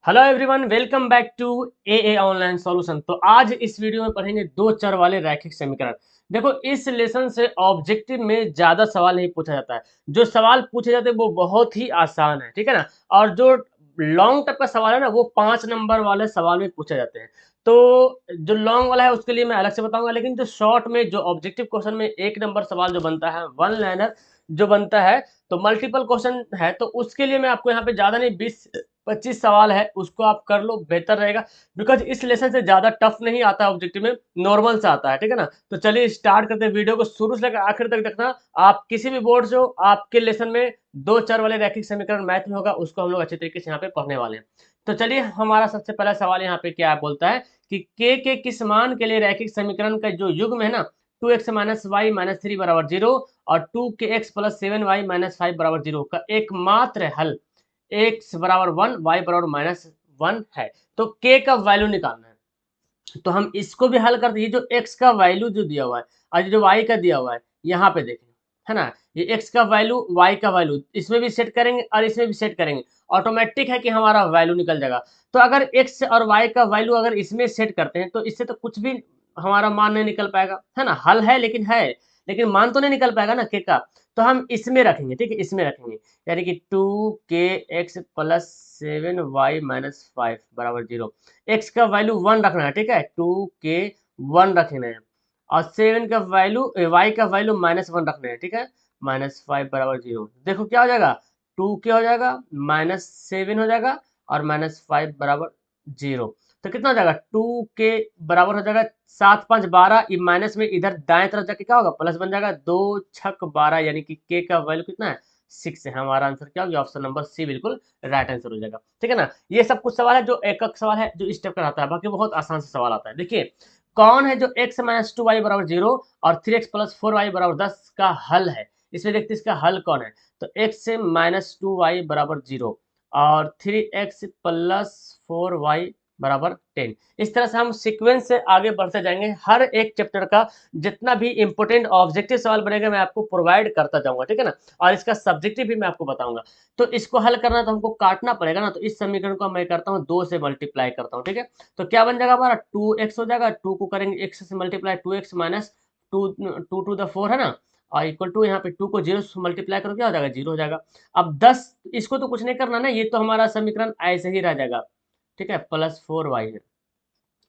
Hello everyone, welcome back to a online solution. तो आज इस वीडियो में पढ़ेंगे दो चर वाले रैखिक समीकरण। देखो, इस लेसन से ऑब्जेक्टिव में ज्यादा सवाल नहीं पूछा जाता है। जो सवाल पूछे जाते हैं वो बहुत ही आसान है, ठीक है ना। और जो लॉन्ग टाइप का सवाल है ना, वो 5 नंबर वाले सवाल में पूछे जाते हैं। तो जो लॉन्ग वाला है उसके लिए मैं अलग से बताऊंगा, लेकिन जो शॉर्ट में जो ऑब्जेक्टिव क्वेश्चन में 1 नंबर सवाल जो बनता है, वन लाइनर जो बनता है, तो मल्टीपल क्वेश्चन है, तो उसके लिए मैं आपको यहाँ पे ज्यादा नहीं, 20-25 सवाल है, उसको आप कर लो, बेहतर रहेगा। बिकॉज इस लेसन से ज्यादा टफ नहीं आता है ऑब्जेक्टिव में, नॉर्मल से आता है, ठीक है ना। तो चलिए स्टार्ट करते हैं। वीडियो को शुरू से लेकर आखिर तक देखना। आप किसी भी बोर्ड से हो, आपके लेसन में दो चर वाले रैखिक समीकरण मैथ में होगा, उसको हम लोग अच्छे तरीके से यहाँ पे पढ़ने वाले हैं। तो चलिए, हमारा सबसे पहला सवाल यहाँ पे क्या बोलता है कि के किस मान के लिए रैखिक समीकरण का जो युग्म है ना, 2x माइनस वाई माइनस 3 बराबर 0 और 2kx प्लस 7y माइनस 5 बराबर 0 का एकमात्र हल x बराबर 1 y बराबर -1 है। तो k का वैल्यू निकालना है। तो हम इसको भी हल करते हैं। ये जो x का वैल्यू जो दिया हुआ है और ये जो y का दिया हुआ है, यहाँ पे देखें, है ना। ये x का वैल्यू, y का वैल्यू इसमें भी सेट करेंगे और इसमें भी सेट करेंगे, ऑटोमेटिक है कि हमारा वैल्यू निकल जाएगा। तो अगर x और y का वैल्यू अगर इसमें सेट करते हैं तो इससे तो कुछ भी हमारा मान नहीं निकल पाएगा, है ना। हल है, लेकिन मान तो नहीं निकल पाएगा ना k का। तो हम इसमें रखेंगे, ठीक है, इसमें रखेंगे, यानी कि 2kx प्लस 7y माइनस 5 बराबर 0। एक्स का वैल्यू 1 रखना है, ठीक है, 2k 1 रखना है। और 7 का वैल्यू, y का वैल्यू -1 रखना है, ठीक है, -5 बराबर 0। देखो क्या हो जाएगा, 2k हो जाएगा, -7 हो जाएगा और -5 बराबर 0। तो कितना हो जाएगा, 2k बराबर हो जाएगा 7 5 12, ये माइनस में इधर दाएं तरफ जाके क्या होगा, प्लस बन जाएगा, 2 छक 12, यानी कि k का वैल्यू कितना है, 6 है। हमारा आंसर क्या हो गया, ऑप्शन नंबर सी बिल्कुल राइट आंसर हो जाएगा, ठीक है ना। ये सब कुछ सवाल है जो एक एक सवाल है जो इस टाइप का रहता है, बाकी बहुत आसान से सवाल आता है। देखिए, कौन है जो x माइनस 2y बराबर 0 और 3x प्लस 4y बराबर 10 का हल है। इसमें देखते हैं इसका हल कौन है। तो x माइनस 2y बराबर 0 और 3x प्लस 4y बराबर 10। इस तरह से हम सीक्वेंस से आगे बढ़ते जाएंगे। हर एक चैप्टर का जितना भी इंपोर्टेंट ऑब्जेक्टिव सवाल बनेगा मैं आपको प्रोवाइड करता जाऊंगा, ठीक है ना। और इसका सब्जेक्टिव भी मैं आपको बताऊंगा। तो इसको हल करना तो हमको काटना पड़ेगा ना। तो इस समीकरण को मैं करता हूँ 2 से मल्टीप्लाई करता हूँ, ठीक है। तो क्या बन जाएगा हमारा, 2x हो जाएगा, 2 को करेंगे x से multiply, 2x minus 2 to the 4 है ना, और इक्वल टू यहाँ पे 2 को 0 से मल्टीप्लाई करो, क्या हो जाएगा, 0 हो जाएगा। अब 10, इसको तो कुछ नहीं करना ना, ये तो हमारा समीकरण ऐसे ही रह जाएगा, ठीक है, +4y है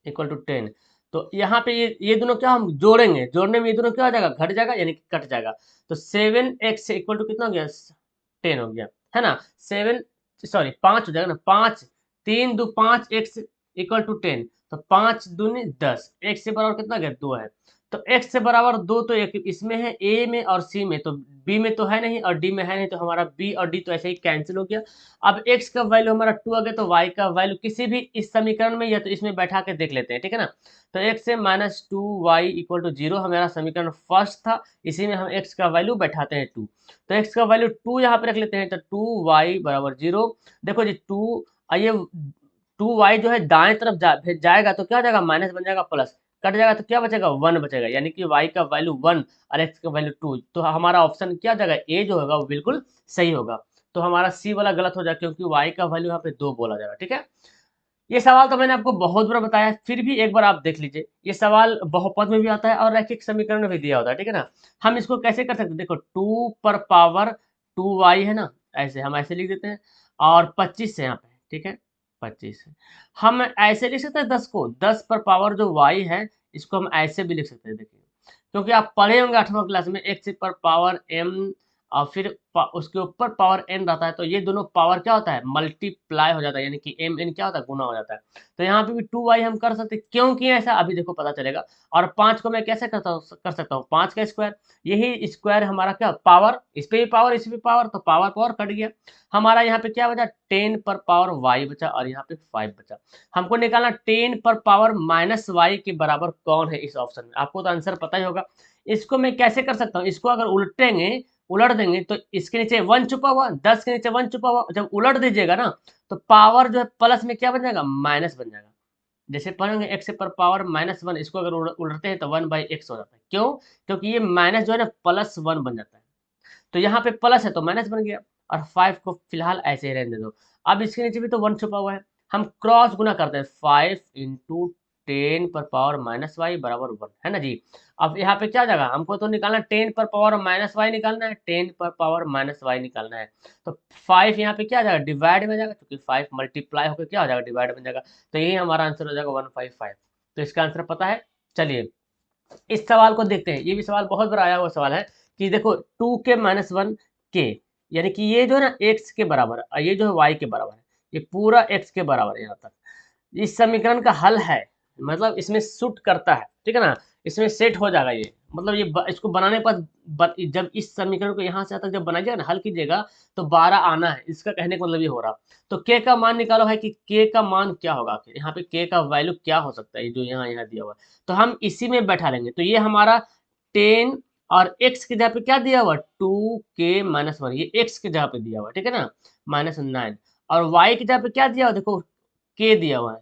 इक्वल टू 10। तो यहाँ पे ये दोनों क्या हम जोड़ेंगे, जोड़ने में ये दोनों क्या हो जाएगा, घट जाएगा, यानी कि कट जाएगा। तो 7x इक्वल टू कितना हो गया, 10 हो गया, है ना। 7, सॉरी 5 हो जाएगा ना, 5 3 2 5 x इक्वल टू 10। तो 5 दूनी 10, x से बराबर कितना गया, 2 है। तो x से बराबर 2 तो एक इसमें है, a में और c में, तो b में तो है नहीं और d में है नहीं, तो हमारा b और d तो ऐसे ही कैंसिल हो गया। अब x का वैल्यू हमारा 2 आ गया, तो y का वैल्यू किसी भी इस समीकरण में या तो इसमें बैठा के देख लेते हैं, ठीक है ना। तो x से -2y इक्वल टू 0 हमारा समीकरण फर्स्ट था, इसी में हम x का वैल्यू बैठाते हैं 2। तो x का वैल्यू 2 यहाँ पे रख लेते हैं, तो 2y बराबर 0। देखो जी, 2 ये 2y जो है दाएं तरफ जाएगा तो क्या हो जाएगा, माइनस बन जाएगा, प्लस कट जाएगा तो क्या बचेगा, 1 बचेगा, यानी कि y का वैल्यू 1 और x का वैल्यू 2। तो हमारा ऑप्शन क्या हो जाएगा, ए जो होगा वो बिल्कुल सही होगा। तो हमारा सी वाला गलत हो जाएगा, क्योंकि y का वैल्यू यहाँ पे 2 बोला जाएगा, ठीक है। ये सवाल तो मैंने आपको बहुत बार बताया, फिर भी एक बार आप देख लीजिए। ये सवाल बहुपद में भी आता है और रैखिक समीकरण में भी दिया होता है, ठीक है ना। हम इसको कैसे कर सकते हैं, देखो 2 पर पावर 2y है ना, ऐसे हम ऐसे लिख देते हैं, और 25 है यहाँ पे, ठीक है, 25 है। हम ऐसे लिख सकते हैं 10 को, 10 पर पावर जो y है, इसको हम ऐसे भी लिख सकते हैं, देखिए, क्योंकि आप पढ़े होंगे 8वां क्लास में, x पर पावर m और फिर उसके ऊपर पावर n रहता है, तो ये दोनों पावर क्या होता है, मल्टीप्लाई हो जाता है, यानी कि m n क्या होता है, गुना हो जाता है। तो यहाँ पे भी 2y हम कर सकते हैं, क्यों किया ऐसा अभी देखो पता चलेगा। और 5 को मैं कैसे कर सकता हूँ, 5 का स्क्वायर, यही स्क्वायर हमारा क्या पावर, इस पे भी पावर इस पे पावर, तो पावर पावर कट गया। हमारा यहाँ पे क्या बचा, 10 पर पावर y बचा और यहाँ पे 5 बचा। हमको निकालना 10 पर पावर -y के बराबर कौन है इस ऑप्शन में, आपको तो आंसर पता ही होगा। इसको मैं कैसे कर सकता हूँ, इसको अगर उलट देंगे तो इसके नीचे 1 छुपा हुआ, 10 के नीचे 1 छुपा हुआ, जब उलट दीजिएगा ना, तो पावर जो है प्लस में क्या बन जाएगा, माइनस बन जाएगा। जैसे पढ़ेंगे x पर पावर -1, इसको अगर उलटते हैं तो 1/x हो जाता है, क्यों, क्योंकि ये माइनस जो है ना +1 बन जाता है। तो यहाँ पे प्लस है तो माइनस बन गया, और 5 को फिलहाल ऐसे ही रहने दो। अब इसके नीचे भी तो 1 छुपा हुआ है, हम क्रॉस गुना करते हैं 5 इंटू 10⁻⁻y बराबर 1, है ना जी। अब यहाँ पे क्या जाएगा, हमको तो निकालना 10⁻⁻y निकालना है, 10⁻⁻y निकालना है। तो 5 यहाँ पे क्या जाएगा, डिवाइड में जाएगा, क्योंकि 5 मल्टीप्लाई होकर क्या हो जाएगा, डिवाइड में जाएगा। तो यही हमारा आंसर हो जाएगा 155। तो इसका आंसर पता है। चलिए इस सवाल को देखते हैं। ये भी सवाल बहुत बार आया हुआ सवाल है कि देखो 2k-1k, यानी कि ये जो है ना x के बराबर है और ये जो है y के बराबर है, ये पूरा x के बराबर है यहाँ तक। इस समीकरण का हल है, मतलब इसमें सूट करता है, ठीक है ना, इसमें सेट हो जाएगा ये। मतलब ये इसको बनाने पर जब इस समीकरण को यहाँ से तक जब बनाइएगा ना, हल कीजिएगा, तो 12 आना है, इसका कहने का मतलब ये हो रहा। तो k का मान निकालो है कि k का मान क्या होगा, यहाँ पे k का वैल्यू क्या हो सकता है, जो यहाँ यहाँ दिया हुआ है। तो हम इसी में बैठा लेंगे। तो ये हमारा 10 और x की जगह पे क्या दिया हुआ, 2k-1, ये x की जगह पे दिया हुआ है, ठीक है ना, -9। और y की जगह पे क्या दिया हुआ, देखो k दिया हुआ है।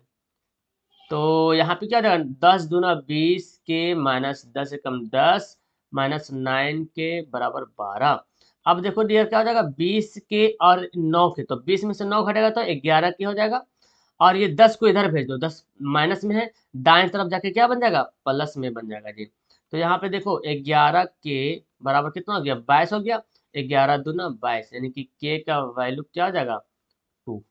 तो यहाँ पे क्या हो जाएगा, 10 दूना 20 के -10 एकम 10 -9 के बराबर 12। अब देखो डियर क्या हो जाएगा, 20 के और 9 के, तो 20 में से 9 घटेगा तो 11 के हो जाएगा। और ये 10 को इधर भेज दो, 10 माइनस में है, दाएं तरफ जाके क्या बन जाएगा, प्लस में बन जाएगा जी। तो यहाँ पे देखो 11 के बराबर कितना हो गया, 22 हो गया। 11 दूना 22, यानी कि के का वैल्यू क्या हो जाएगा, 2।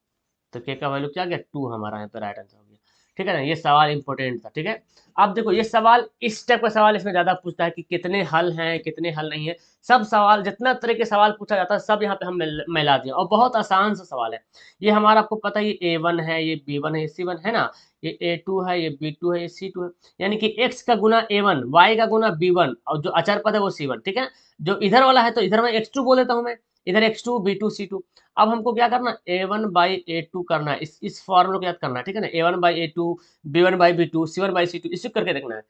तो के का वैल्यू क्या आ गया, 2 हमारा यहाँ पे राइट आंसर हो गया। ठीक है ना, ये सवाल इंपॉर्टेंट था। ठीक है, अब देखो ये सवाल, इस टाइप का सवाल इसमें ज्यादा पूछता है कि कितने हल हैं कितने हल नहीं है। सब सवाल, जितना तरह के सवाल पूछा जाता है सब यहाँ पे हम मिला दिए, और बहुत आसान सा सवाल है ये हमारा। आपको पता है ये A1 है, ये B1 है, ये C1 है ना, ये A2 है, ये B2 है, ये C2 है। यानी कि x का गुना A1, y का गुना B1, और जो अचर पद है वो C1। ठीक है, जो इधर वाला है तो इधर मैं x2 बोल देता हूँ मैं, इधर x2 B2 C2। अब हमको क्या करना, A1/A2 करना है, इस फॉर्मूले को याद करना है। ठीक है ना, A1/A2, B1/B2, C1/C2, इसी करके देखना है।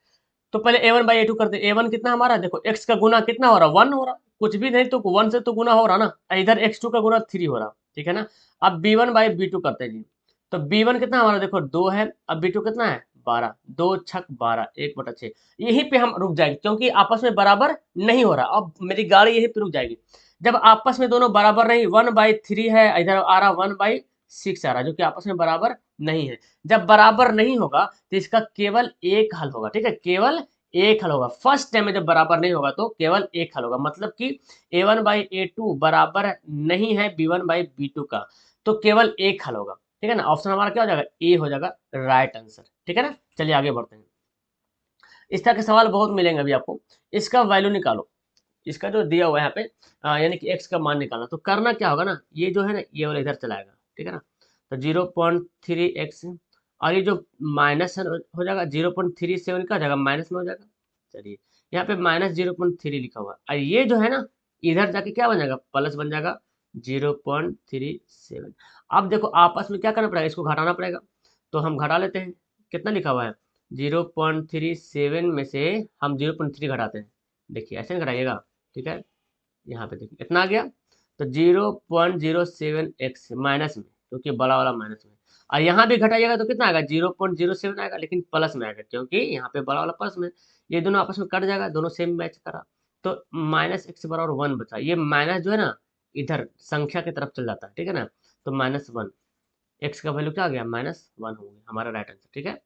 तो पहले A1/A2 करते। A1 कितना हमारा, देखो x का गुना कितना हो रहा, 1 हो रहा, कुछ भी नहीं तो 1 से तो गुना हो रहा ना, इधर x2 का गुना 3 हो रहा। ठीक है ना, अब B1/B2 करते हैं जी। तो B1 कितना हमारा, देखो 2 है, अब B2 कितना है, 12, 2 छक 12, 1/6। यहीं पे हम रुक जाएंगे, क्योंकि आपस में बराबर नहीं हो रहा। अब मेरी गाड़ी यहीं पे रुक जाएगी जब आपस में दोनों बराबर नहीं, 1/3 है, इधर आ रहा 1/6 आ रहा, जो कि आपस में बराबर नहीं है। जब बराबर नहीं होगा तो इसका केवल एक हल होगा। ठीक है, केवल एक हल होगा। फर्स्ट टाइम में जब बराबर नहीं होगा तो केवल एक हल होगा, मतलब कि A1/A2 बराबर नहीं है B1/B2 का, तो केवल एक हल होगा। ठीक है ना, ऑप्शन हमारा क्या हो जाएगा, ए हो जाएगा राइट आंसर। ठीक है ना, चलिए आगे बढ़ते हैं। इस तरह के सवाल बहुत मिलेंगे अभी आपको। इसका वैल्यू निकालो, इसका जो दिया हुआ है यहाँ पे, यानी कि x का मान निकालना। तो करना क्या होगा ना, ये जो है ना ये वाला इधर चलाएगा। ठीक है ना, तो 0.3x, और ये जो माइनस हो जाएगा 0.37 का हो जाएगा, माइनस में हो जाएगा। चलिए यहाँ पे -0.3 लिखा हुआ है, और ये जो है ना इधर जाके क्या बन जाएगा, प्लस बन जाएगा 0.37। अब देखो आपस में क्या करना पड़ेगा, इसको घटाना पड़ेगा। तो हम घटा लेते हैं, कितना लिखा हुआ है, 0.37 में से हम 0.3 घटाते हैं। देखिए ऐसे घटाइएगा। ठीक है, यहाँ पे देखिए इतना आ गया, तो 0.07x माइनस में, क्योंकि बड़ा वाला माइनस में। और यहाँ भी घटाइएगा तो कितना आएगा, 0.07 आएगा, लेकिन प्लस में आएगा, क्योंकि यहाँ पे बड़ा वाला प्लस में। ये दोनों आपस में कट जाएगा, दोनों सेम मैच करा, तो -x बराबर 1 बचा। ये माइनस जो है ना इधर संख्या की तरफ चल जाता है। ठीक है ना, तो -1, x का वैल्यू क्या आ गया, -1 हो गया हमारा राइट आंसर। ठीक है,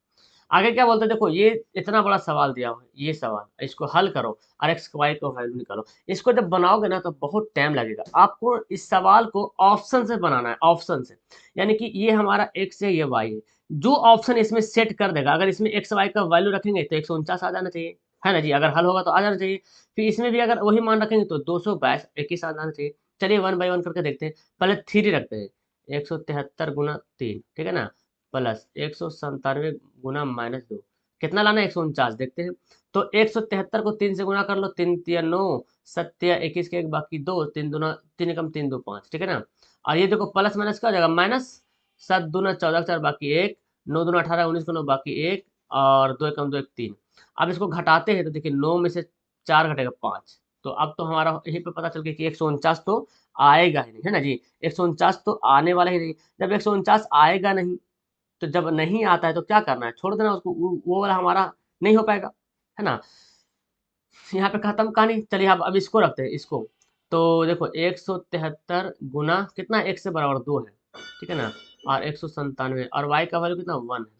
आगे क्या बोलते हैं, देखो ये इतना बड़ा सवाल दिया हुआ है, ये सवाल इसको हल करो और एक्स वाई का वैल्यू निकालो। इसको जब बनाओगे ना तो बहुत टाइम लगेगा। आपको इस सवाल को ऑप्शन से बनाना है, ऑप्शन से, यानी कि ये हमारा एक्स है, ये वाई है, जो ऑप्शन इसमें सेट कर देगा। अगर इसमें एक्स वाई का वैल्यू रखेंगे तो 149 आ जाना चाहिए, है ना जी, अगर हल होगा तो आ जाना चाहिए। फिर इसमें भी अगर वही मान रखेंगे तो 222 21 आ जाना चाहिए। चलिए 1 बाई 1 करके देखते हैं। पहले 3 रखते हैं, 173 गुना 3, ठीक है ना, प्लस 197 गुना -2, कितना लाना है, 149, देखते हैं। तो 173 को 3 से गुना कर लो, 3 तिया 9, 7 तिया 21 के एक बाकी 2, 3 दूना 3 एकम 3 2 5। ठीक है ना, और ये देखो प्लस माइनस क्या हो जाएगा, माइनस, 7 दूना 14 4 बाकी 1, 9 दूना 18 19 को 9 बाकी 1, और 2 एकम 2 1 3। अब इसको घटाते हैं तो देखिए 9 में से 4 घटेगा 5। तो अब तो हमारा यहीं पे पता चल गया कि 149 तो आएगा ही नहीं, है ना जी, 149 तो आने वाला ही नहीं। जब 149 आएगा नहीं, तो जब नहीं आता है तो क्या करना है, छोड़ देना उसको, वो वाला हमारा नहीं हो पाएगा, है ना। यहाँ पे खत्म कहानी। चलिए अब इसको रखते हैं, इसको। तो देखो 173 गुना कितना, 1 से बराबर 2 है, ठीक है ना, और 197 और y का वैल्यू कितना 1 है,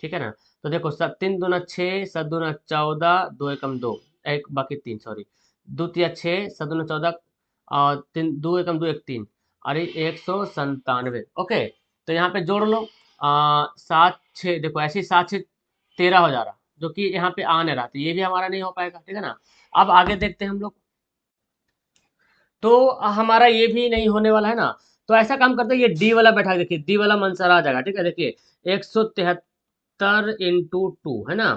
ठीक है ना। तो देखो 3 दूना 6, 7 दूना 14, 2 एकम 2, एक बाकी 3, सॉरी, 2 तिया 6, 7 दूना 14 और 3, 2 एकम 2 एक 3 और 197। ओके, तो यहाँ पे जोड़ लो 7 6, देखो ऐसे ही 7 6 13 हो जा रहा, जो कि यहाँ पे आ नहीं रहा, तो ये भी हमारा नहीं हो पाएगा, ठीक है ना। अब आगे देखते हैं हम लोग, तो हमारा ये भी नहीं होने वाला है ना। तो ऐसा काम करते हैं, ये डी वाला बैठा के देखिए, डी वाला मंसर आ जाएगा, ठीक है। देखिए 173 इंटू 2 है ना,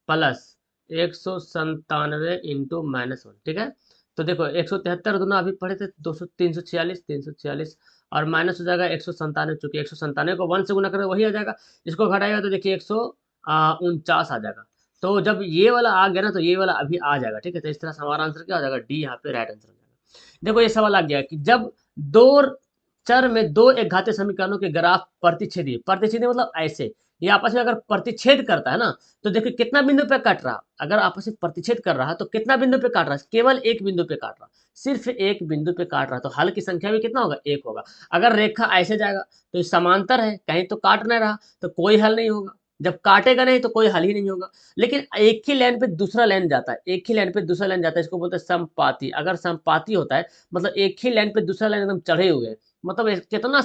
प्लस 197 इंटू -1, ठीक है। तो देखो 173 दोनों अभी पढ़े थे, 200 346 और माइनस हो जाएगा 197, चूंकि 197 को 1 से गुना करें वही आ जाएगा, इसको घटाएगा तो देखिए 149 आ जाएगा। तो जब ये वाला आ गया ना, तो ये वाला अभी आ जाएगा, ठीक है। तो इस तरह से हमारा आंसर क्या हो जाएगा, डी यहाँ पे राइट आंसर हो जाएगा। देखो ये सवाल आ गया कि जब दो चर में दो एक घातीय समीकरणों के ग्राफ प्रतिच्छेदी, प्रतिच्छेदी मतलब ऐसे, ये आपस में अगर प्रतिच्छेद करता है ना, तो देखिए कितना बिंदु पे काट रहा, अगर आपस में प्रतिच्छेद कर रहा है तो कितना बिंदु पे काट रहा है, केवल एक बिंदु पे काट रहा, सिर्फ एक बिंदु पे काट रहा, तो हल की संख्या भी कितना होगा, एक होगा। अगर रेखा ऐसे जाएगा तो समांतर है, कहीं तो काट नहीं रहा, तो कोई हल नहीं होगा। जब काटेगा नहीं तो कोई हल ही नहीं होगा। लेकिन एक ही लाइन पे दूसरा लाइन जाता है, एक ही लाइन पे दूसरा लाइन जाता है, इसको बोलते हैं समपाती। अगर समपाती होता है मतलब एक ही लाइन पे दूसरा लाइन एकदम चढ़े हुए, मतलब कितना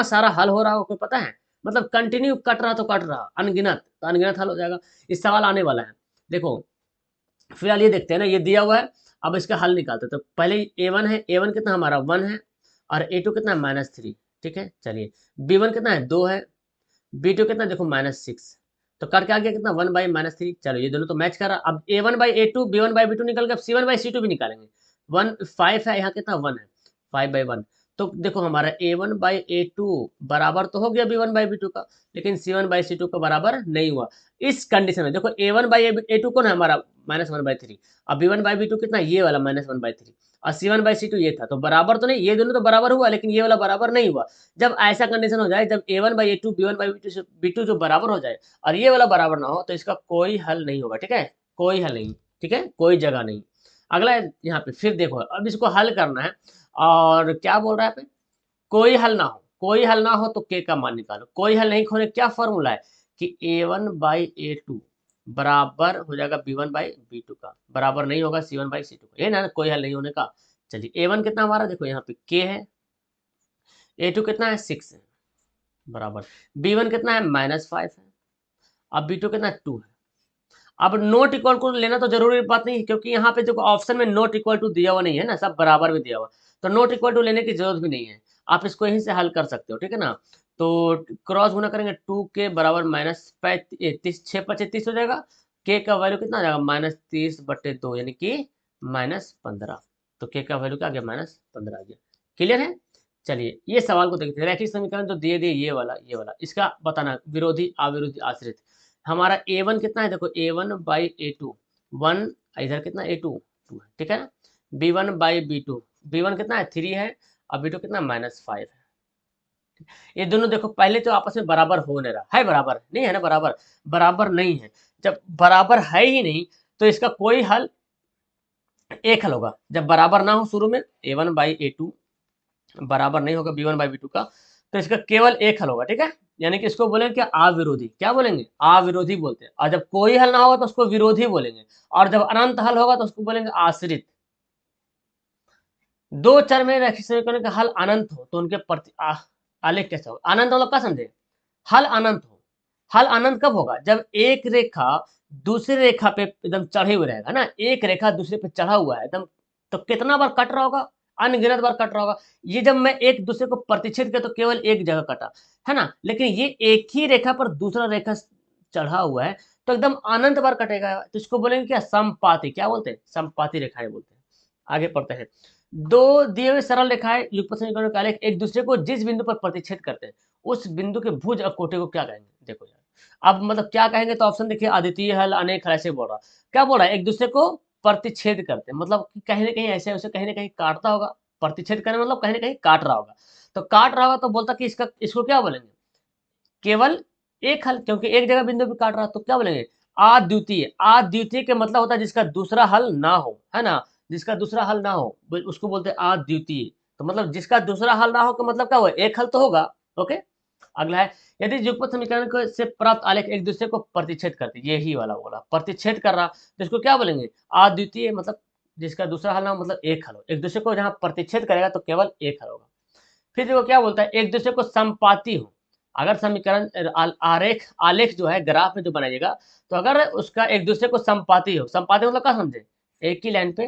सारा हल हो रहा हो कोई पता है, मतलब कंटिन्यू कट रहा तो कट रहा, अनगिनत, तो अनगिनत हल हो जाएगा। इस सवाल आने वाला है, देखो फिलहाल ये देखते हैं ना, ये दिया हुआ है, अब इसका हल निकालते हैं। तो पहले A1 है, A1 कितना हमारा 1 है और A2 कितना है -3, ठीक है। चलिए B1 कितना है 2 है, B2 कितना देखो -6, तो करके आ गया कितना 1/-3। चलो ये दोनों तो मैच कर रहा। अब A1/A2 B1/B2 निकल गया, अब C1/C2 भी निकालेंगे। 1 5 है, यहाँ कितना 1 है, 5/1। तो देखो हमारा A1/A2 बराबर तो हो गया B1/B2 का, लेकिन C1/C2 का बराबर नहीं हुआ। इस कंडीशन में देखो A1/A2 कौन है हमारा -1/3, अब B1/B2 कितना ये वाला -1/3 और C1/C2 ये था, तो बराबर तो नहीं, ये दोनों तो बराबर हुआ लेकिन ये वाला बराबर नहीं हुआ। जब ऐसा कंडीशन हो जाए, जब A1/A2 B1/B2 जो बराबर हो जाए और ये वाला बराबर ना हो, तो इसका कोई हल नहीं होगा, ठीक है, कोई हल नहीं, ठीक है, कोई जगह नहीं। अगला यहाँ पे फिर देखो, अब इसको हल करना है और क्या बोल रहा है पे, कोई हल ना हो, कोई हल ना हो तो के का मान निकालो। कोई हल नहीं होने क्या फॉर्मूला है कि A1/A2 बराबर हो जाएगा B1/B2 का, बराबर नहीं होगा C1/C2 का, ये ना कोई हल नहीं होने का। चलिए A1 कितना हमारा देखो यहाँ पे K है, A2 कितना है 6 है, बराबर B1 कितना है -5 है, अब B2 कितना 2 है। अब नॉट इक्वल टू लेना तो जरूरी बात नहीं है, क्योंकि यहाँ पे देखो ऑप्शन में नॉट इक्वल टू दिया हुआ नहीं है ना, सब बराबर में दिया हुआ, तो नॉट इक्वल टू लेने की जरूरत भी नहीं है, आप इसको यहीं से हल कर सकते हो, ठीक है ना। तो क्रॉस गुना करेंगे 2 के बराबर -35, 6×5 = 30 हो जाएगा। के का वैल्यू कितना आ जाएगा -30/2 यानी कि -15, तो के का वैल्यू क्या आ गया -15 आ गया। क्लियर है। चलिए ये सवाल को देखते हैं, रैखिक समीकरण जो दिए दिए ये वाला इसका बताना, विरोधी अविरोधी आश्रित। हमारा A1 कितना है देखो, A1/A2 1, इधर कितना A2 2 है, ठीक है ना। B1/B2, B1 कितना है 3 है और B2 कितना -5 है। ये दोनों देखो पहले तो आपस में बराबर हो नहीं रहा है, बराबर नहीं है ना, बराबर बराबर नहीं है। जब बराबर है ही नहीं तो इसका कोई हल, एक हल होगा जब बराबर ना हो शुरू में, A1/A2 बराबर नहीं होगा B1/B2 का, तो इसका केवल एक हल होगा, ठीक है। यानी कि इसको बोलेंगे क्या, अविरोधी, क्या बोलेंगे, अविरोधी बोलते हैं। और जब कोई हल ना होगा तो उसको विरोधी बोलेंगे, और जब अनंत हल होगा तो उसको बोलेंगे आश्रित। दो चर में रैखिक समीकरण का हल अनंत हो तो उनके प्रति आलेख कैसा हो, अनंत मतलब क्या समझे, हल अनंत हो। हल अनंत कब होगा, जब एक रेखा दूसरी रेखा पे एकदम चढ़े हुए रहेगा ना, एक रेखा दूसरे पे चढ़ा हुआ है एकदम, तो कितना बार कट रहा होगा, अनगिनत बार कट रहा होगा। ये जब मैं एक दूसरे को प्रतिच्छेद किया तो केवल एक जगह कटा है ना, लेकिन ये एक ही रेखा पर दूसरा रेखा चढ़ा हुआ है तो एकदम अनंत बार कटेगा, तो इसको बोलेंगे क्या, समपाती, क्या बोलते हैं, समपाती रेखाएं बोलते हैं। आगे पढ़ते हैं, दो दिए हुए सरल रेखाएं युगपत समीकरण का आलेख एक दूसरे को जिस बिंदु पर प्रतिच्छेद करते हैं उस बिंदु के भुज और कोटि को क्या कहेंगे, देखो यार अब मतलब क्या कहेंगे, तो ऑप्शन देखिए, अद्वितीय हल, अनेक हल, ऐसे बोल रहा, क्या बोल रहा है, एक दूसरे को प्रतिच्छेद करते हैं, मतलब कि कहीं ना कहीं ऐसे उसे कहीं ना कहीं काटता होगा, प्रतिच्छेद करने मतलब कहीं ना कहीं काट रहा होगा, तो काट रहा होगा तो बोलता कि इसको क्या बोलेंगे, केवल एक हल, क्योंकि एक जगह बिंदु पे काट रहा, तो क्या बोलेंगे, अद्वितीय। अद्वितीय के मतलब होता है जिसका दूसरा हल ना हो, है ना, जिसका दूसरा हल ना हो उसको बोलते हैं अद्वितीय। तो मतलब जिसका दूसरा हल ना हो का मतलब क्या हुआ, एक हल तो होगा, ओके। अगला है, यदि युगपत समीकरण को से प्राप्त आलेख एक दूसरे को प्रतिच्छेद करते, यही वाला बोला प्रतिच्छेद कर रहा, तो इसको क्या बोलेंगे, अद्वितीय, मतलब जिसका दूसरा हल ना हो, मतलब एक हल हो। एक दूसरे को जहां प्रतिच्छेद करेगा तो केवल एक हल होगा। फिर देखो क्या बोलता है, एक दूसरे को संपाती हो। अगर समीकरण आरेख आलेख जो है ग्राफ में जो बनाइएगा, तो अगर उसका एक दूसरे को संपाती हो, संपाती मतलब क्या समझे, एक ही लाइन पे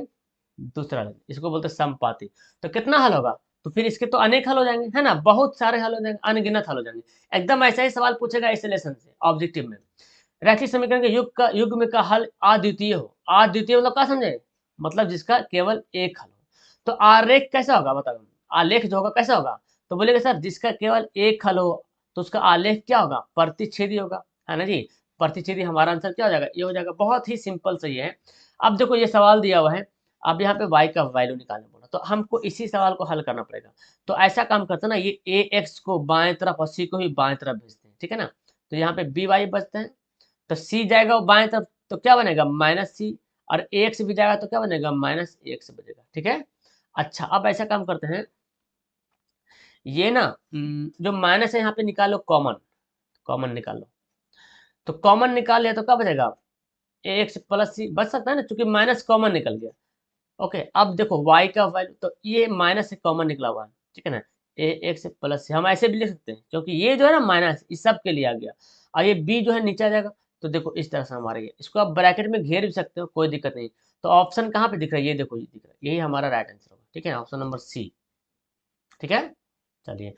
दूसरा लाइन, इसको बोलते हैं संपाती। तो कितना हल होगा, तो फिर इसके तो अनेक हल हो जाएंगे, है ना, बहुत सारे हल हो जाएंगे, अनगिनत हल हो जाएंगे। एकदम ऐसा ही सवाल पूछेगा इस लेसन से ऑब्जेक्टिव में। रैखिक समीकरण के युग्म का हल अद्वितीय हो। अद्वितीय मतलब क्या समझे, मतलब जिसका केवल एक हल हो। तो आरेख कैसा होगा बताओ, आलेख जो होगा कैसा होगा, तो बोलेगा सर जिसका केवल एक हल हो तो उसका आलेख क्या होगा, प्रतिच्छेदी होगा, है ना जी। प्रतिच्छेदी, हमारा आंसर क्या हो जाएगा, ये हो जाएगा। बहुत ही सिंपल सा ये है। अब देखो ये सवाल दिया हुआ है, अब यहाँ पे y का वैल्यू निकालना बोला, तो हमको इसी सवाल को हल करना पड़ेगा। तो ऐसा काम करते हैं ना, ये ए एक्स को बाएं तरफ और सी को भी बाएं तरफ भेजते हैं, ठीक है ना। तो यहाँ पे बी वाई बचते हैं, तो सी जाएगा वो बाएं तरफ, तो क्या बनेगा माइनस सी, और ए एक्स भी जाएगा तो क्या बनेगा माइनस ए एक्स बनेगा, ठीक है। अच्छा अब ऐसा काम करते हैं, ये ना जो माइनस है यहाँ पे निकालो कॉमन, कॉमन निकालो। तो कॉमन निकाल लिया तो क्या बचेगा, ए एक्स प्लस सी बच सकता है ना, क्योंकि माइनस कॉमन निकल गया। ओके अब देखो y का वैल्यू, तो ये माइनस से कॉमन निकला हुआ है, ठीक है ना। ए एक्स प्लस से हम ऐसे भी लिख सकते हैं, क्योंकि ये जो है ना माइनस इस सब के लिए आ गया, और ये b जो है नीचे आ जाएगा। तो देखो इस तरह से हमारा ये, इसको आप ब्रैकेट में घेर भी सकते हो, कोई दिक्कत नहीं। तो ऑप्शन कहाँ पे दिख रहा है, ये देखो ये दिख रहा है, यही हमारा राइट आंसर होगा, ठीक है, ऑप्शन नंबर सी, ठीक है। चलिए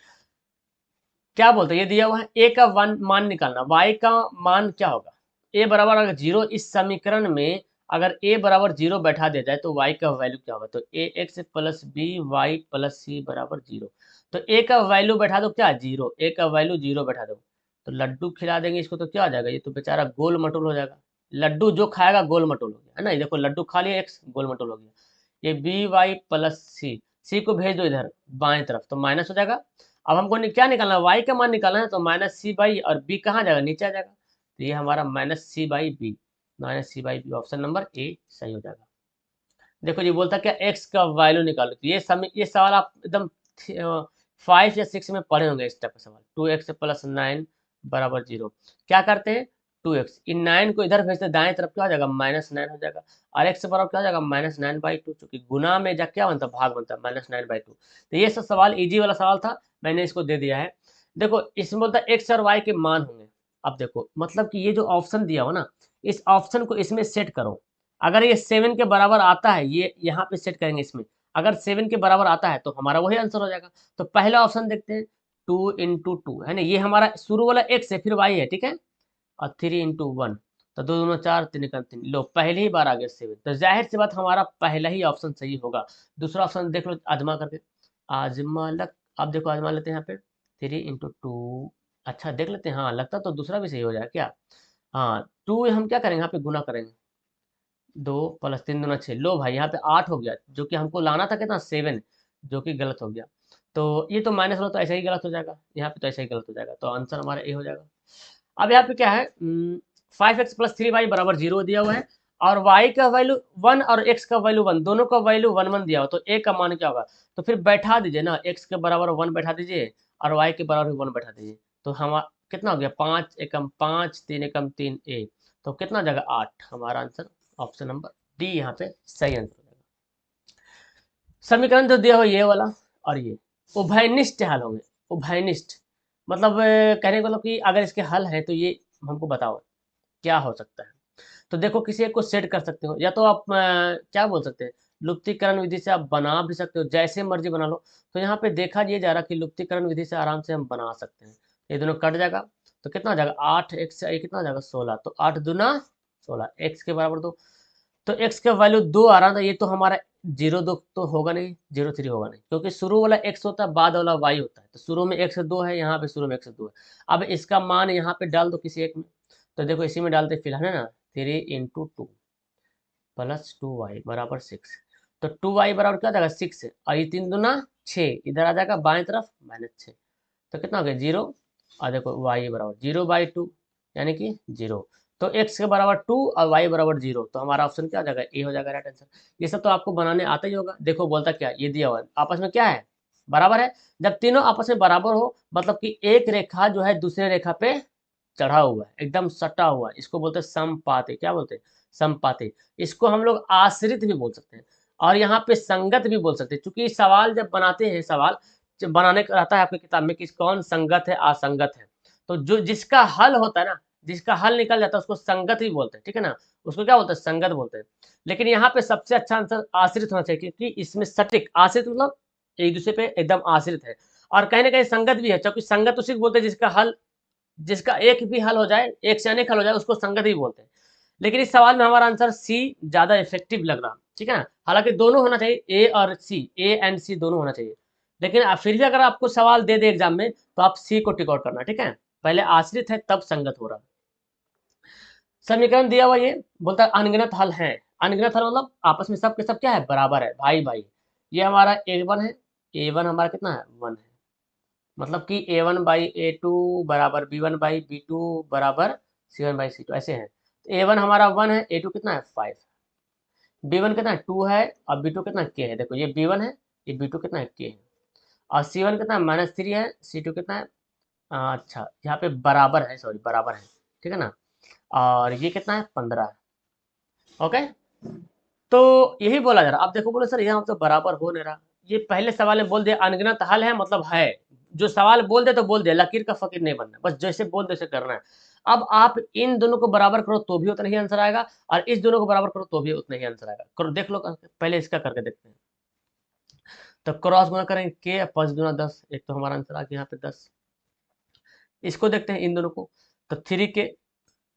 क्या बोलते हैं, ये दिया हुआ है ए का मान निकालना, वाई का मान क्या होगा, ए बराबर अगर जीरो, इस समीकरण में अगर ए बराबर जीरो बैठा दिया जाए तो वाई का वैल्यू क्या होगा, तो a x plus b y plus c बराबर जीरो। तो ए का वैल्यू बैठा दो क्या, जीरो, ए का वैल्यू जीरो बैठा दो, तो लड्डू खिला देंगे इसको तो क्या हो जाएगा, ये तो बेचारा गोल मटोल हो जाएगा। लड्डू जो खाएगा गोल मटोल हो गया, है ना, ये देखो लड्डू खा लिया एक्स, गोल मटोल हो गया। ये बी वाई प्लस सी, सी को भेज दो इधर बाएं तरफ, तो माइनस हो जाएगा। अब हमको क्या निकालना है, y का मान निकालना है, तो माइनस सी बाई, और b कहाँ जाएगा, नीचे आ जाएगा। तो ये हमारा minus C by B, minus C by B, option number A सही हो जाएगा। देखो ये बोलता क्या, x का वैल्यू निकालो, तो ये सवाल आप एकदम 5 या 6 में पढ़े होंगे इस टाइप का सवाल। 2x प्लस 9 बराबर जीरो, क्या करते हैं 2x, इन 9 को इधर भेजते दाएं तरफ, क्या हो जाएगा -9 हो जाएगा, और x बराबर क्या हो जाएगा -9/2, चूंकि गुना में जा क्या बनता है, भाग बनता है, -9/2। तो ये सब सवाल इजी वाला सवाल था, मैंने इसको दे दिया है। देखो इसमें बोलता है x और y के मान होंगे। अब देखो मतलब कि ये जो ऑप्शन दिया हो ना, इस ऑप्शन को इसमें सेट करो। अगर ये 7 के बराबर आता है, ये यहाँ पे सेट करेंगे इसमें, अगर 7 के बराबर आता है तो हमारा वही आंसर हो जाएगा। तो पहला ऑप्शन देखते हैं, 2 × 2 है ना, ये हमारा शुरू वाला x है, फिर y है, ठीक है, और 3 × 1, तो 2 दूना 4, 3 × 3, लो पहले ही बार आ गया 7, तो जाहिर सी बात हमारा पहला ही ऑप्शन सही होगा। दूसरा ऑप्शन देख लो आजमा करके, आजमा लग, अब देखो आजमा लेते हैं यहाँ पे 3 × 2, अच्छा देख लेते हैं, हाँ लगता तो दूसरा भी सही हो जाएगा क्या। हाँ 2 हम क्या करेंगे, यहाँ पे गुना करेंगे, 2 + 3 × 6, लो भाई यहाँ पे 8 हो गया, जो कि हमको लाना था कितना 7, जो कि गलत हो गया। तो ये तो माइनस वाला तो ऐसा ही गलत हो जाएगा, यहाँ पे तो ऐसा ही गलत हो जाएगा, तो आंसर हमारा ए हो जाएगा। अब यहाँ पे क्या है, 5x + 3y बराबर 0 दिया हुआ है, और y का वैल्यू 1 और x का वैल्यू 1, दोनों का वैल्यू 1 1 दिया हुआ, तो a का मान क्या होगा, तो फिर बैठा दीजिए ना, x के बराबर 1 बैठा दीजिए, और y के बराबर 1 बैठा दीजिए, तो हम कितना हो गया, 5 एकम 5 3 एकम 3 a, तो कितना हो जाएगा 8, हमारा आंसर ऑप्शन नंबर डी यहाँ पे सही आंसर हो जाएगा। समीकरण जो दिया हो ये वाला और ये उभयनिष्ठ हल होंगे। उभयनिष्ठ मतलब कहने का मतलब कि अगर इसके हल है तो ये हमको बताओ क्या हो सकता है। तो देखो किसी एक को सेट कर सकते हो, या तो आप क्या बोल सकते हैं, लुप्तीकरण विधि से आप बना भी सकते हो, जैसे मर्जी बना लो। तो यहाँ पे देखा ये जा रहा कि लुप्तीकरण विधि से आराम से हम बना सकते हैं, ये दोनों कट जाएगा, तो कितना हो जाएगा 8 x से कितना हो जाएगा 16, तो 8 दूना 16, x के बराबर 2, तो x का वैल्यू 2 आ रहा था, ये तो हमारा 0 2 तो होगा नहीं, 0 3 होगा नहीं, क्योंकि शुरू वाला x होता है, बाद वाला y होता है, तो शुरू में x 2 है, यहाँ पे शुरू में x 2 है। अब इसका मान यहाँ पे डाल दो किसी एक में, तो देखो इसी में डालते फिलहाल है ना, 3 × 2 + 2y बराबर 6, तो 2y बराबर क्या हो जाएगा 6 है, और ये 3 दूना 6, इधर आ जाएगा बाएं तरफ -6, तो कितना हो गया 0, और देखो y बराबर 0/2 यानी कि 0, तो x के बराबर 2 और y बराबर 0, तो हमारा ऑप्शन क्या हो जाएगा ए हो जाएगा राइट आंसर। ये सब तो आपको बनाने आता ही होगा। देखो बोलता क्या, ये दिया हुआ है आपस में क्या है, बराबर है। जब तीनों आपस में बराबर हो मतलब कि एक रेखा जो है दूसरे रेखा पे चढ़ा हुआ है, एकदम सटा हुआ है, इसको बोलते हैं समपाती। क्या बोलते हैं? समपाती। इसको हम लोग आश्रित भी बोल सकते हैं और यहाँ पे संगत भी बोल सकते हैं, क्योंकि सवाल जब बनाते हैं, सवाल जब बनाने का रहता है आपकी किताब में कि कौन संगत है असंगत है, तो जो जिसका हल होता है ना, जिसका हल निकल जाता है उसको संगत ही बोलते हैं, ठीक है ना, उसको क्या बोलते हैं? संगत बोलते हैं। लेकिन यहाँ पे सबसे अच्छा आंसर आश्रित होना चाहिए, क्योंकि इसमें सटीक आश्रित मतलब एक दूसरे पे एकदम आश्रित है, और कहीं ना कहीं संगत भी है, क्योंकि संगत उसी को बोलते हैं जिसका हल, जिसका एक भी हल हो जाए, एक से अनेक हल हो जाए, उसको संगत ही बोलते हैं। लेकिन इस सवाल में हमारा आंसर सी ज्यादा इफेक्टिव लग रहा, ठीक है ना। हालांकि दोनों होना चाहिए, ए और सी, ए एंड सी दोनों होना चाहिए, लेकिन फिर भी अगर आपको सवाल दे दे एग्जाम में तो आप सी को टिक आउट करना, ठीक है। पहले आश्रित है तब संगत हो रहा। समीकरण दिया हुआ ये बोलता है अनगिनत हल है। अनगिनत हल मतलब आपस में सब के सब क्या है? बराबर है, भाई भाई। ये हमारा ए1 है, ए1 हमारा कितना है? 1 है। मतलब कि a1/a2 बराबर b1/b2 बराबर c1/c2, ऐसे है। तो a1 हमारा 1 है, a2 कितना है? 5। b1 कितना है? 2 है, और b2 कितना k है? देखो ये b1 है, ये b2 कितना है? k है। और c1 कितना है? -3 है, c2 कितना है? अच्छा यहाँ पे बराबर है, सॉरी बराबर है, ठीक है ना। और ये कितना है? 15 है। ओके, तो यही बोला जा रहा। अब देखो बोले सर यहाँ तो बराबर हो नहीं रहा। ये पहले सवाल में बोल दिया अनगिनत हल है मतलब है, जो सवाल बोल दे तो बोल दे, लकीर का फकीर नहीं बनना, बस जैसे बोल दे वैसे करना है। अब आप इन दोनों को बराबर करो तो भी उतना ही आंसर आएगा, और इस दोनों को बराबर करो तो भी उतना ही आंसर आएगा। करो देख लो, पहले इसका करके देखते हैं। तो क्रॉस गुना करेंगे के, 5 × 10, एक तो हमारा आंसर आ गया यहाँ पे 10। इसको देखते हैं इन दोनों को, तो 3 के,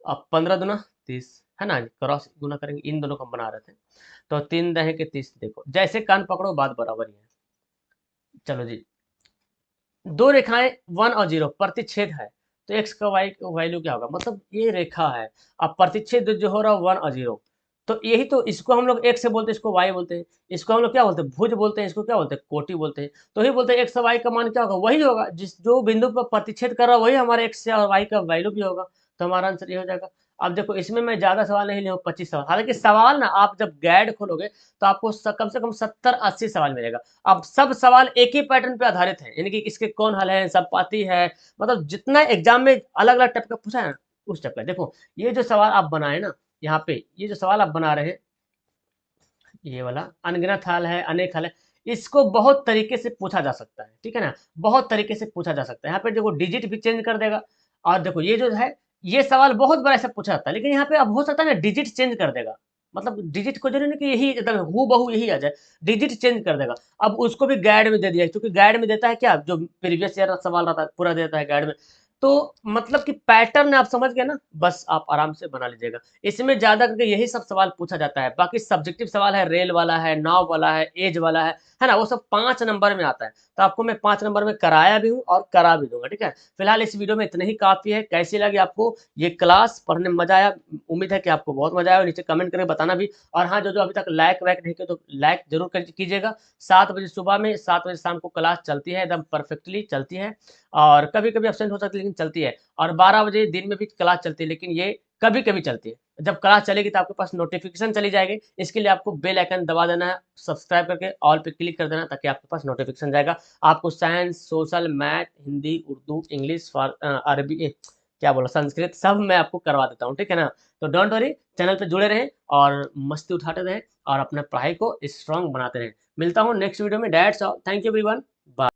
अब 15 × 2 = 30 है ना। क्रॉस गुना करेंगे, इन दोनों को हम बना रहे थे। तो 3 × 10 = 30। देखो जैसे कान पकड़ो बात बराबर ही है। चलो जी, दो रेखाएं 1 और 0 प्रतिच्छेद है, तो एक्स का वाई का वैल्यू क्या होगा? मतलब ये रेखा है, अब प्रतिच्छेद जो हो रहा है 1 और 0, तो यही तो, इसको हम लोग एक्स से बोलते हैं, इसको वाई बोलते हैं, इसको हम लोग क्या बोलते हैं? भुज बोलते हैं, इसको क्या बोलते हैं? कोटि बोलते हैं। तो ही बोलते हैं एक्स और वाई का मान क्या होगा? वही होगा, जिस जो बिंदु पर प्रतिच्छेद कर रहा है वही हमारे एक्स और वाई का वैल्यू भी होगा। तो हमारा आंसर ये हो जाएगा। अब देखो इसमें मैं ज्यादा सवाल नहीं लिया, 25 सवाल। हालांकि सवाल ना आप जब गाइड खोलोगे तो आपको कम से कम 70-80 सवाल मिलेगा। अब सब सवाल एक ही पैटर्न पे आधारित है, यानी कि इसके कौन हल है, सब पाती है, मतलब जितना एग्जाम में अलग अलग टाइप का पूछा है ना, उस टाइप का। देखो ये जो सवाल आप बनाए ना, यहाँ पे ये जो सवाल आप बना रहे हैं, ये वाला अनगिनत हल है, अनेक हल है, इसको बहुत तरीके से पूछा जा सकता है, ठीक है ना। बहुत तरीके से पूछा जा सकता है। यहाँ पे देखो डिजिट भी चेंज कर देगा, और देखो ये जो है, ये सवाल बहुत बार ऐसा पूछा जाता है, लेकिन यहाँ पे अब हो सकता है ना डिजिट चेंज कर देगा। मतलब डिजिट को जरूरी नहीं कि यही एकदम हू बहू यही आ जाए, डिजिट चेंज कर देगा। अब उसको भी गाइड में दे दिया, क्योंकि गाइड में देता है क्या, जो प्रीवियस ईयर सवाल रहता है पूरा देता है गाइड में। तो मतलब कि पैटर्न आप समझ गए ना, बस आप आराम से बना लीजिएगा। इसमें ज्यादा करके यही सब सवाल पूछा जाता है, बाकी सब्जेक्टिव सवाल है, रेल वाला है, नाव वाला है, एज वाला है ना, वो सब 5 नंबर में आता है। तो आपको मैं 5 नंबर में कराया भी हूँ और करा भी दूंगा, ठीक है। फिलहाल इस वीडियो में इतना ही काफी है। कैसी लगी आपको ये क्लास? पढ़ने में मजा आया? उम्मीद है कि आपको बहुत मजा आया, नीचे कमेंट करके बताना भी। और हाँ, जो जो अभी तक लाइक वाइक नहीं किया तो लाइक जरूर कीजिएगा। 7 बजे सुबह में, 7 बजे शाम को क्लास चलती है, एकदम परफेक्टली चलती है, और कभी कभी एब्सेंट हो सकती है लेकिन चलती है। और 12 बजे दिन में भी क्लास चलती है, लेकिन ये कभी कभी चलती है। जब क्लास चलेगी तो आपके पास नोटिफिकेशन चली जाएगी, इसके लिए आपको बेल आइकन दबा देना है, सब्सक्राइब करके ऑल पे क्लिक कर देना, ताकि आपके पास नोटिफिकेशन जाएगा। आपको science, social, math, Hindi, Urdu, English, अरबी, क्या बोला, संस्कृत, सब मैं आपको करवा देता हूँ, ठीक है ना। तो डोंट वरी, चैनल पे जुड़े रहें और मस्ती उठाते रहें और अपने पढ़ाई को स्ट्रांग बनाते रहें। मिलता हूँ नेक्स्ट वीडियो में। That's all, thank you everyone, bye.